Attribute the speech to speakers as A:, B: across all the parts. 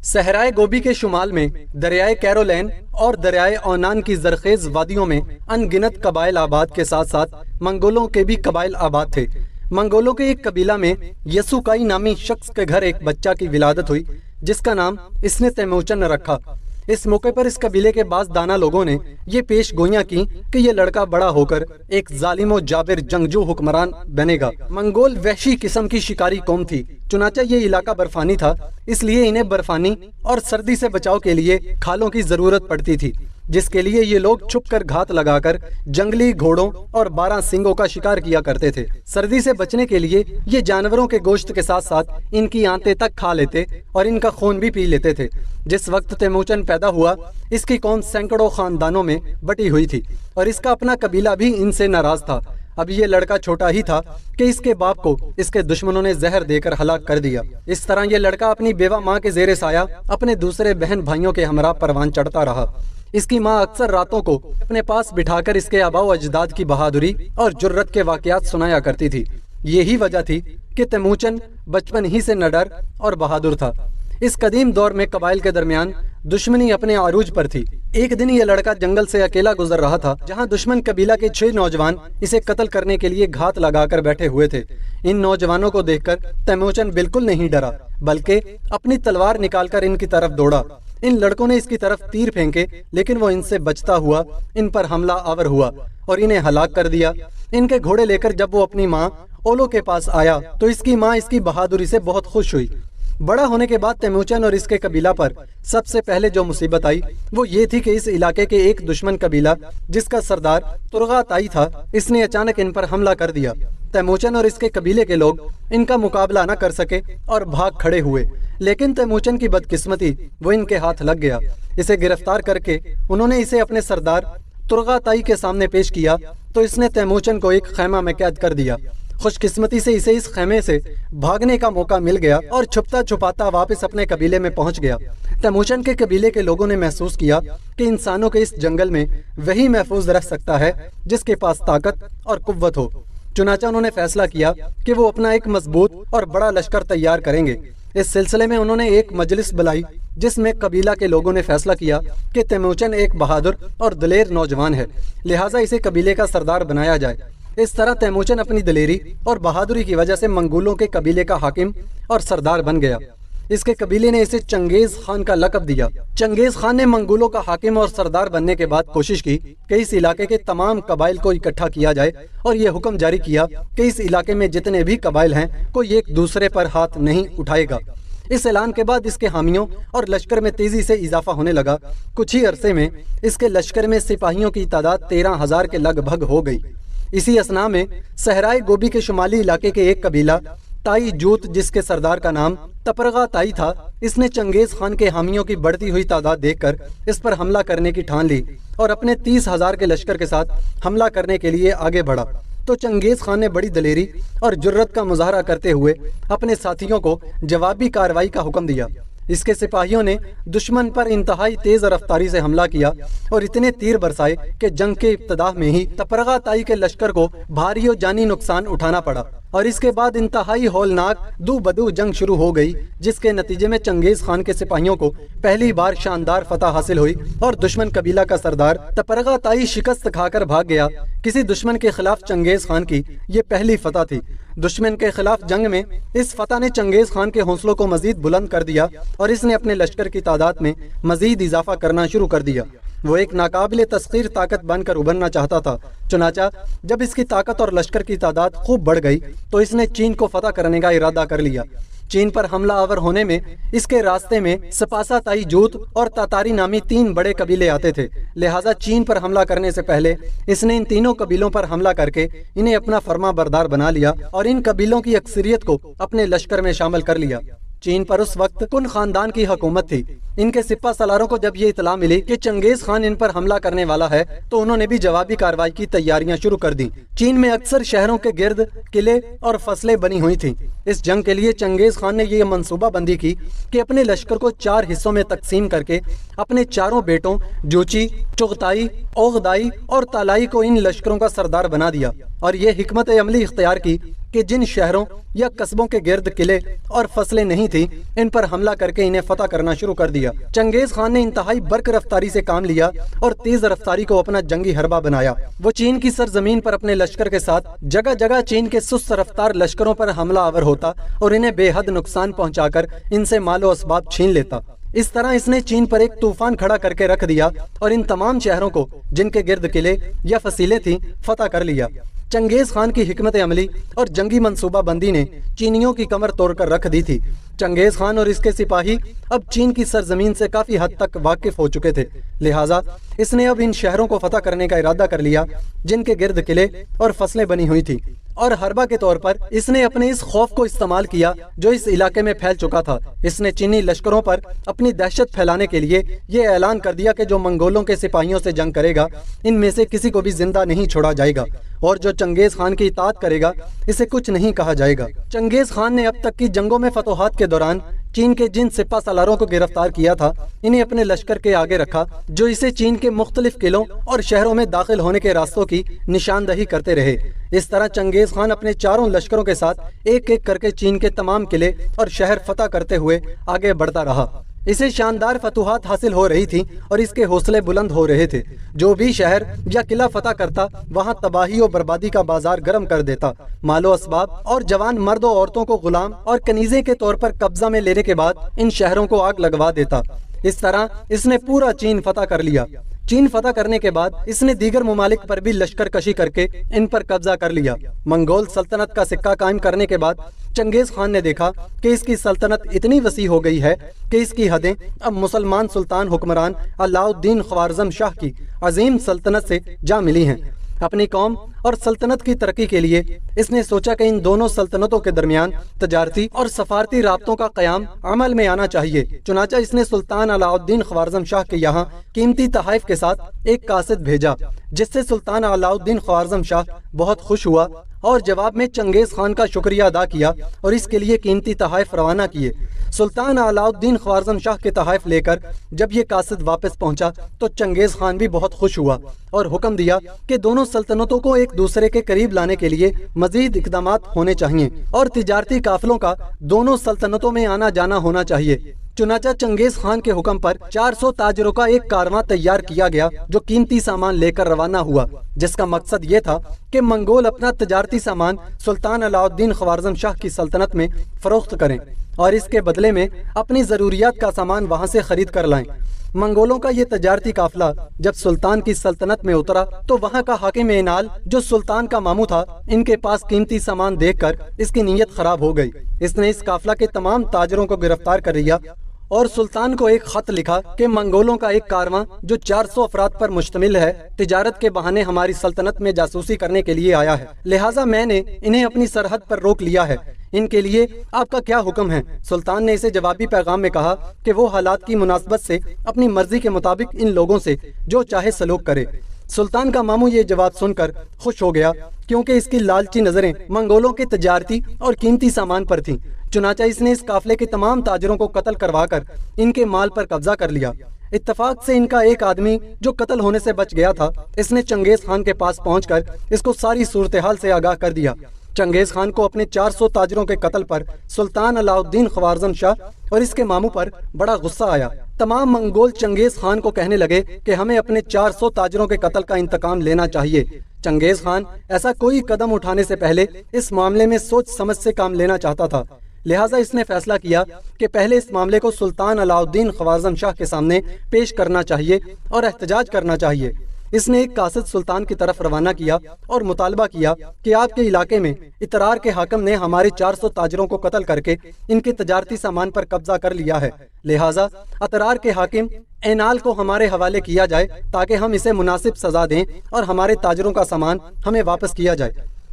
A: صحرائے گوبی کے شمال میں دریائے کیرولین اور دریائے اونان کی زرخیز وادیوں میں ان گنت قبائل آباد کے ساتھ ساتھ منگولوں کے بھی قبائل آباد تھے۔ منگولوں کے ایک قبیلہ میں یسوکائی نامی شخص کے گھر ایک بچہ کی ولادت ہوئی جس کا نام اس نے تیموچن رکھا۔ اس موقع پر اس قبیلے کے بعض دانا لوگوں نے یہ پیش گوئیاں کی کہ یہ لڑکا بڑا ہو کر ایک ظالم و جابر جنگجو حکمران بنے گا۔ منگول وحشی قسم کی شکاری قوم تھی، چنانچہ یہ علاقہ برفانی تھا، اس لیے انہیں برفانی اور سردی سے بچاؤ کے لیے کھالوں کی ضرورت پڑتی تھی، جس کے لیے یہ لوگ چھپ کر گھات لگا کر جنگلی گھوڑوں اور 12 سینگوں کا شکار کیا کرتے تھے۔ سردی سے بچنے کے لیے یہ جانوروں کے گوشت کے ساتھ ساتھ ان کی آنتیں تک کھا لیتے اور ان کا خون بھی پی لیتے تھے۔ جس وقت تیموچن پیدا ہوا اس کی قوم سینکڑوں خاندانوں میں بٹی ہوئی تھی اور اس کا اپنا قبیلہ بھی ان سے ناراض تھا۔ اب یہ لڑکا چھوٹا ہی تھا کہ اس کے باپ کو اس کے دشمنوں نے زہر دے کر ہلاک کر دیا۔ اس طرح یہ لڑکا اپنی بیوہ ماں کے زیر سایہ اپنے دوسرے بہن بھائیوں کے ہمراہ پروان چڑھتا رہا۔ اس کی ماں اکثر راتوں کو اپنے پاس بٹھا کر اس کے آباء و اجداد کی بہادری اور جرت کے واقعات سنایا کرتی تھی۔ یہی وجہ تھی کہ تیموچن بچپن ہی سے نڈر اور بہادر تھا۔ اس قدیم دور میں قبائل کے درمیان دشمنی اپنے عروج پر تھی۔ ایک دن یہ لڑکا جنگل سے اکیلا گزر رہا تھا جہاں دشمن قبیلہ کے 6 نوجوان اسے قتل کرنے کے لیے گھات لگا کر بیٹھے ہوئے تھے۔ ان نوجوانوں کو دیکھ کر تیموچن بالکل نہیں ڈرا بلکہ اپنی تلوار نکال کر ان کی طرف دوڑا۔ ان لڑکوں نے اس کی طرف تیر پھینکے لیکن وہ ان سے بچتا ہوا ان پر حملہ آور ہوا اور انہیں ہلاک کر دیا۔ ان کے گھوڑے لے کر جب وہ اپنی ماں اولو کے پاس آیا تو اس کی ماں اس کی بہادری سے بہت خوش ہوئی۔ بڑا ہونے کے بعد تیموچن اور اس کے قبیلہ پر سب سے پہلے جو مصیبت آئی وہ یہ تھی کہ اس علاقے کے ایک دشمن قبیلہ جس کا سردار ترغاتائی تھا اس نے اچانک ان پر حملہ کر دیا۔ تیموچن اور اس کے قبیلے کے لوگ ان کا مقابلہ نہ کر سکے اور بھاگ کھڑے ہوئے، لیکن تیموچن کی بدقسمتی وہ ان کے ہاتھ لگ گیا۔ اسے گرفتار کر کے انہوں نے اسے اپنے سردار ترغاتائی کے سامنے پیش کیا تو اس نے تیموچن کو ایک خیمہ میں قید کر دیا۔ خوش قسمتی سے اسے اس خیمے سے بھاگنے کا موقع مل گیا اور چھپتا چھپاتا واپس اپنے قبیلے میں پہنچ گیا۔ تیموچن کے قبیلے کے لوگوں نے محسوس کیا کہ انسانوں کے اس جنگل میں وہی محفوظ رہ سکتا ہے جس کے پاس طاقت اور قوت ہو، چنانچہ انہوں نے فیصلہ کیا کہ وہ اپنا ایک مضبوط اور بڑا لشکر تیار کریں گے۔ اس سلسلے میں انہوں نے ایک مجلس بلائی جس میں قبیلہ کے لوگوں نے فیصلہ کیا کہ تیموچن ایک بہادر اور دلیر نوجوان ہے، لہٰذا اسے قبیلے کا سردار بنایا جائے۔ اس طرح تیموچن اپنی دلیری اور بہادری کی وجہ سے منگولوں کے قبیلے کا حاکم اور سردار بن گیا۔ اس کے قبیلے نے اسے چنگیز خان کا لقب دیا۔ چنگیز خان نے منگولوں کا حاکم اور سردار بننے کے بعد کوشش کی کہ اس علاقے کے تمام قبائل کو اکٹھا کیا جائے اور یہ حکم جاری کیا کہ اس علاقے میں جتنے بھی قبائل ہیں کوئی ایک دوسرے پر ہاتھ نہیں اٹھائے گا۔ اس اعلان کے بعد اس کے حامیوں اور لشکر میں تیزی سے اضافہ ہونے لگا۔ کچھ ہی عرصے میں اس کے لشکر میں سپاہیوں کی تعداد 13,000 کے لگ بھگ ہو گئی۔ اسی اثنا میں صحرائے گوبی کے شمالی علاقے کے ایک قبیلہ تائی جوت جس کے سردار کا نام تپرغا تائی تھا، اس نے چنگیز خان کے حامیوں کی بڑھتی ہوئی تعداد دیکھ کر اس پر حملہ کرنے کی ٹھان لی اور اپنے 30,000 کے لشکر کے ساتھ حملہ کرنے کے لیے آگے بڑھا۔ تو چنگیز خان نے بڑی دلیری اور جرت کا مظاہرہ کرتے ہوئے اپنے ساتھیوں کو جوابی کارروائی کا حکم دیا۔ اس کے سپاہیوں نے دشمن پر انتہائی تیز رفتاری سے حملہ کیا اور اتنے تیر برسائے کہ جنگ کے ابتدا میں ہی تپرغا تائی کے لشکر کو بھاری و جانی نقصان اٹھانا پڑا اور اس کے بعد انتہائی ہولناک دو بدو جنگ شروع ہو گئی، جس کے نتیجے میں چنگیز خان کے سپاہیوں کو پہلی بار شاندار فتح حاصل ہوئی اور دشمن قبیلہ کا سردار تپرغا تائی شکست کھا کر بھاگ گیا۔ کسی دشمن کے خلاف چنگیز خان کی یہ پہلی فتح تھی۔ دشمن کے خلاف جنگ میں اس فتح نے چنگیز خان کے حوصلوں کو مزید بلند کر دیا اور اس نے اپنے لشکر کی تعداد میں مزید اضافہ کرنا شروع کر دیا۔ وہ ایک ناقابل تسخیر طاقت بن کر ابھرنا چاہتا تھا، چنانچہ جب اس کی طاقت اور لشکر کی تعداد خوب بڑھ گئی تو اس نے چین کو فتح کرنے کا ارادہ کر لیا۔ چین پر حملہ آور ہونے میں اس کے راستے میں سپاسا تائی جوت اور تاتاری نامی 3 بڑے قبیلے آتے تھے، لہٰذا چین پر حملہ کرنے سے پہلے اس نے ان تینوں قبیلوں پر حملہ کر کے انہیں اپنا فرما بردار بنا لیا اور ان قبیلوں کی اکثریت کو اپنے لشکر میں شامل کر لیا۔ چین پر اس وقت کن خاندان کی حکومت تھی۔ ان کے سپہ سالاروں کو جب یہ اطلاع ملی کہ چنگیز خان ان پر حملہ کرنے والا ہے تو انہوں نے بھی جوابی کارروائی کی تیاریاں شروع کر دیں۔ چین میں اکثر شہروں کے گرد قلعے اور فصلیں بنی ہوئی تھیں۔ اس جنگ کے لیے چنگیز خان نے یہ منصوبہ بندی کی کہ اپنے لشکر کو 4 حصوں میں تقسیم کر کے اپنے 4 بیٹوں جوچی، چغتائی، اوغدائی اور تالائی کو ان لشکروں کا سردار بنا دیا اور یہ حکمت عملی اختیار کی کہ جن شہروں یا قصبوں کے گرد قلعے اور فصلیں نہیں تھی ان پر حملہ کر کے انہیں فتح کرنا شروع کر دیا۔ چنگیز خان نے انتہائی برق رفتاری سے کام لیا اور تیز رفتاری کو اپنا جنگی حربہ بنایا۔ وہ چین کی سرزمین پر اپنے لشکر کے ساتھ جگہ جگہ چین کے سست رفتار لشکروں پر حملہ آور ہوتا اور انہیں بے حد نقصان پہنچا کر ان سے مال و اسباب چھین لیتا۔ اس طرح اس نے چین پر ایک طوفان کھڑا کر کے رکھ دیا اور ان تمام شہروں کو جن کے گرد قلعے یا فصیلیں تھیں فتح کر لیا۔ چنگیز خان کی حکمت عملی اور جنگی منصوبہ بندی نے چینیوں کی کمر توڑ کر رکھ دی تھی۔ چنگیز خان اور اس کے سپاہی اب چین کی سرزمین سے کافی حد تک واقف ہو چکے تھے، لہٰذا اس نے اب ان شہروں کو فتح کرنے کا ارادہ کر لیا جن کے گرد قلعے اور فصلیں بنی ہوئی تھی، اور حربہ کے طور پر اس نے اپنے اس خوف کو استعمال کیا جو اس علاقے میں پھیل چکا تھا۔ اس نے چینی لشکروں پر اپنی دہشت پھیلانے کے لیے یہ اعلان کر دیا کہ جو منگولوں کے سپاہیوں سے جنگ کرے گا ان میں سے کسی کو بھی زندہ نہیں چھوڑا جائے گا، اور جو چنگیز خان کی اطاعت کرے گا اسے کچھ نہیں کہا جائے گا۔ چنگیز خان نے اب تک کی جنگوں میں فتوحات کے دوران چین کے جن سپہ سالاروں کو گرفتار کیا تھا انہیں اپنے لشکر کے آگے رکھا جو اسے چین کے مختلف قلعوں اور شہروں میں داخل ہونے کے راستوں کی نشاندہی کرتے رہے۔ اس طرح چنگیز خان اپنے چاروں لشکروں کے ساتھ ایک ایک کر کے چین کے تمام قلعے اور شہر فتح کرتے ہوئے آگے بڑھتا رہا۔ اسے شاندار فتوحات حاصل ہو رہی تھی اور اس کے حوصلے بلند ہو رہے تھے۔ جو بھی شہر یا قلعہ فتح کرتا وہاں تباہی و بربادی کا بازار گرم کر دیتا، مال و اسباب اور جوان مرد و عورتوں کو غلام اور کنیزے کے طور پر قبضہ میں لینے کے بعد ان شہروں کو آگ لگوا دیتا۔ اس طرح اس نے پورا چین فتح کر لیا۔ چین فتح کرنے کے بعد اس نے دیگر ممالک پر بھی لشکر کشی کر کے ان پر قبضہ کر لیا۔ منگول سلطنت کا سکہ قائم کرنے کے بعد چنگیز خان نے دیکھا کہ اس کی سلطنت اتنی وسیع ہو گئی ہے کہ اس کی حدیں اب مسلمان سلطان حکمران علاؤ الدین خوارزم شاہ کی عظیم سلطنت سے جا ملی ہیں۔ اپنی قوم اور سلطنت کی ترقی کے لیے اس نے سوچا کہ ان دونوں سلطنتوں کے درمیان تجارتی اور سفارتی رابطوں کا قیام عمل میں آنا چاہیے۔ چنانچہ اس نے سلطان علاؤ الدین خوارزم شاہ کے یہاں قیمتی تحائف کے ساتھ ایک قاصد بھیجا، جس سے سلطان علاؤ الدین خوارزم شاہ بہت خوش ہوا اور جواب میں چنگیز خان کا شکریہ ادا کیا اور اس کے لیے قیمتی تحائف روانہ کیے۔ سلطان علاؤ الدین خوارزم شاہ کے تحائف لے کر جب یہ قاصد واپس پہنچا تو چنگیز خان بھی بہت خوش ہوا اور حکم دیا کہ دونوں سلطنتوں کو ایک دوسرے کے قریب لانے کے لیے مزید اقدامات ہونے چاہیے اور تجارتی قافلوں کا دونوں سلطنتوں میں آنا جانا ہونا چاہیے۔ چنانچہ چنگیز خان کے حکم پر 400 تاجروں کا ایک کارواں تیار کیا گیا جو قیمتی سامان لے کر روانہ ہوا، جس کا مقصد یہ تھا کہ منگول اپنا تجارتی سامان سلطان علاؤ الدین خوارزم شاہ کی سلطنت میں فروخت کریں اور اس کے بدلے میں اپنی ضروریات کا سامان وہاں سے خرید کر لائیں۔ منگولوں کا یہ تجارتی قافلہ جب سلطان کی سلطنت میں اترا تو وہاں کا حاکم اینال جو سلطان کا ماموں تھا ان کے پاس قیمتی سامان دیکھ کر اس کی نیت خراب ہو گئی۔ اس نے اس قافلہ کے تمام تاجروں کو گرفتار کر لیا اور سلطان کو ایک خط لکھا کہ منگولوں کا ایک کارواں جو 400 افراد پر مشتمل ہے تجارت کے بہانے ہماری سلطنت میں جاسوسی کرنے کے لیے آیا ہے، لہٰذا میں نے انہیں اپنی سرحد پر روک لیا ہے، ان کے لیے آپ کا کیا حکم ہے؟ سلطان نے اسے جوابی پیغام میں کہا کہ وہ حالات کی مناسبت سے اپنی مرضی کے مطابق ان لوگوں سے جو چاہے سلوک کرے۔ سلطان کا ماموں یہ جواب سن کر خوش ہو گیا کیونکہ اس کی لالچی نظریں منگولوں کے تجارتی اور قیمتی سامان پر تھیں۔ چنانچہ اس نے اس قافلے کے تمام تاجروں کو قتل کروا کر ان کے مال پر قبضہ کر لیا۔ اتفاق سے ان کا ایک آدمی جو قتل ہونے سے بچ گیا تھا اس نے چنگیز خان کے پاس پہنچ کر اس کو ساری صورتحال سے آگاہ کر دیا۔ چنگیز خان کو اپنے 400 تاجروں کے قتل پر سلطان علاؤ الدین خوارزم شاہ اور اس کے ماموں پر بڑا غصہ آیا۔ تمام منگول چنگیز خان کو کہنے لگے کہ ہمیں اپنے 400 تاجروں کے قتل کا انتقام لینا چاہیے۔ چنگیز خان ایسا کوئی قدم اٹھانے سے پہلے اس معاملے میں سوچ سمجھ سے کام لینا چاہتا تھا، لہٰذا اس نے فیصلہ کیا کہ پہلے اس معاملے کو سلطان علاؤ الدین خوارزم شاہ کے سامنے پیش کرنا چاہیے اور احتجاج کرنا چاہیے۔ اس نے ایک قاصد سلطان کی طرف روانہ کیا اور مطالبہ کیا کہ آپ کے علاقے میں اترار کے حاکم نے ہمارے 400 تاجروں کو قتل کر کے ان کے تجارتی سامان پر قبضہ کر لیا ہے، لہٰذا اترار کے حاکم اینال کو ہمارے حوالے کیا جائے تاکہ ہم اسے مناسب سزا دیں اور ہمارے تاجروں کا سامان ہمیں واپس کیا جائے۔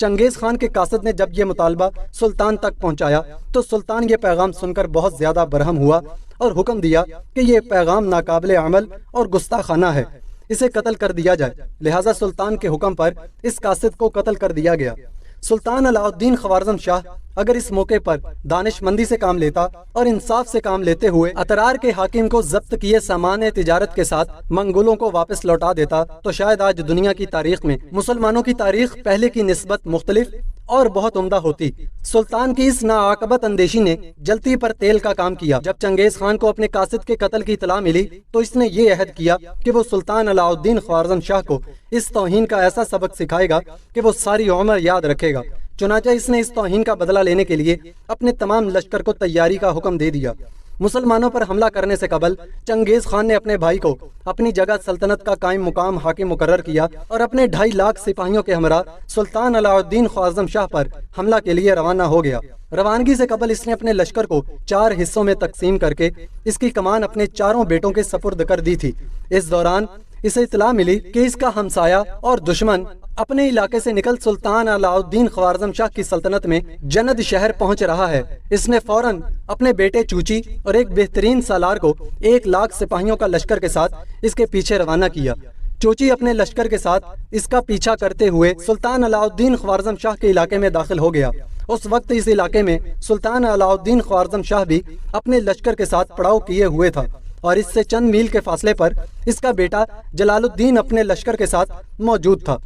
A: چنگیز خان کے قاصد نے جب یہ مطالبہ سلطان تک پہنچایا تو سلطان یہ پیغام سن کر بہت زیادہ برہم ہوا اور حکم دیا کہ یہ پیغام ناقابل عمل اور گستاخانہ ہے، اسے قتل کر دیا جائے۔ لہٰذا سلطان کے حکم پر اس قاصد کو قتل کر دیا گیا۔ سلطان علاؤ الدین خوارزم شاہ اگر اس موقع پر دانش مندی سے کام لیتا اور انصاف سے کام لیتے ہوئے اترار کے حاکم کو ضبط کیے سامان تجارت کے ساتھ منگولوں کو واپس لوٹا دیتا تو شاید آج دنیا کی تاریخ میں مسلمانوں کی تاریخ پہلے کی نسبت مختلف اور بہت عمدہ ہوتی۔ سلطان کی اس ناعاقبت اندیشی نے جلتی پر تیل کا کام کیا۔ جب چنگیز خان کو اپنے قاصد کے قتل کی اطلاع ملی تو اس نے یہ عہد کیا کہ وہ سلطان علاء الدین خوارزم شاہ کو اس توہین کا ایسا سبق سکھائے گا کہ وہ ساری عمر یاد رکھے گا۔ چنانچہ اس نے اس توہین کا بدلہ لینے کے لیے اپنے تمام لشکر کو تیاری کا حکم دے دیا۔ مسلمانوں پر حملہ کرنے سے قبل چنگیز خان نے اپنے بھائی کو اپنی جگہ سلطنت کا قائم مقام حاکم مقرر کیا اور اپنے 2.5 لاکھ سپاہیوں کے ہمراہ سلطان علاء الدین خوارزم شاہ پر حملہ کے لیے روانہ ہو گیا۔ روانگی سے قبل اس نے اپنے لشکر کو 4 حصوں میں تقسیم کر کے اس کی کمان اپنے 4 بیٹوں کے سپرد کر دی تھی۔ اس دوران اسے اطلاع ملی کہ اس کا ہمسایہ اور دشمن اپنے علاقے سے نکل سلطان علاء الدین خوارزم شاہ کی سلطنت میں جند شہر پہنچ رہا ہے۔ اس نے فوراً اپنے بیٹے چوچی اور ایک بہترین سالار کو 1 لاکھ سپاہیوں کا لشکر کے ساتھ اس کے پیچھے روانہ کیا۔ چوچی اپنے لشکر کے ساتھ اس کا پیچھا کرتے ہوئے سلطان علاء الدین خوارزم شاہ کے علاقے میں داخل ہو گیا۔ اس وقت اس علاقے میں سلطان علاء الدین خوارزم شاہ بھی اپنے لشکر کے ساتھ پڑاؤ کیے ہوئے تھا اور اس سے چند میل کے فاصلے پر اس کا بیٹا جلال الدین اپنے لشکر کے ساتھ موجود تھا۔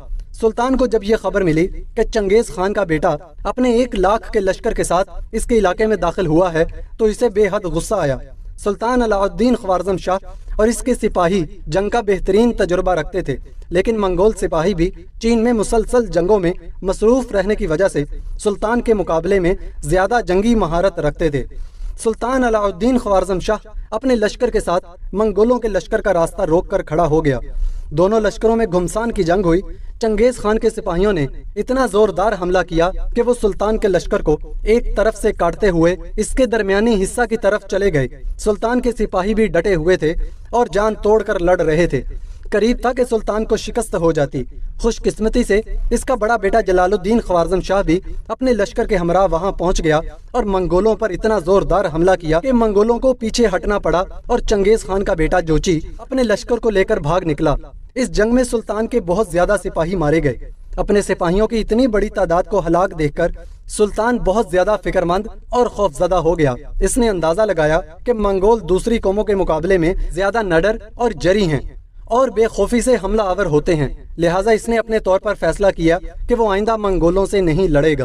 A: سلطان کو جب یہ خبر ملی کہ چنگیز خان کا بیٹا اپنے 1 لاکھ کے لشکر کے ساتھ اس کے علاقے میں داخل ہوا ہے تو اسے بے حد غصہ آیا۔ سلطان علاء الدین خوارزم شاہ اور اس کے سپاہی جنگ کا بہترین تجربہ رکھتے تھے، لیکن منگول سپاہی بھی چین میں مسلسل جنگوں میں مصروف رہنے کی وجہ سے سلطان کے مقابلے میں زیادہ جنگی مہارت رکھتے تھے۔ سلطان علاء الدین خوارزم شاہ اپنے لشکر کے ساتھ منگولوں کے لشکر کا راستہ روک کر کھڑا ہو گیا۔ دونوں لشکروں میں گھمسان کی جنگ ہوئی۔ چنگیز خان کے سپاہیوں نے اتنا زوردار حملہ کیا کہ وہ سلطان کے لشکر کو ایک طرف سے کاٹتے ہوئے اس کے درمیانی حصہ کی طرف چلے گئے۔ سلطان کے سپاہی بھی ڈٹے ہوئے تھے اور جان توڑ کر لڑ رہے تھے۔ قریب تھا کہ سلطان کو شکست ہو جاتی۔ خوش قسمتی سے اس کا بڑا بیٹا جلال الدین خوارزم شاہ بھی اپنے لشکر کے ہمراہ وہاں پہنچ گیا اور منگولوں پر اتنا زوردار حملہ کیا کہ منگولوں کو پیچھے ہٹنا پڑا اور چنگیز خان کا بیٹا جوچی اپنے لشکر کو لے کر بھاگ نکلا۔ اس جنگ میں سلطان کے بہت زیادہ سپاہی مارے گئے۔ اپنے سپاہیوں کی اتنی بڑی تعداد کو ہلاک دیکھ کر سلطان بہت زیادہ فکر مند اور خوفزدہ ہو گیا۔ اس نے اندازہ لگایا کہ منگول دوسری قوموں کے مقابلے میں زیادہ نڈر اور جری ہیں اور بے خوفی سے حملہ آور ہوتے ہیں، لہٰذا اس نے اپنے طور پر فیصلہ کیا کہ وہ آئندہ منگولوں سے نہیں لڑے گا۔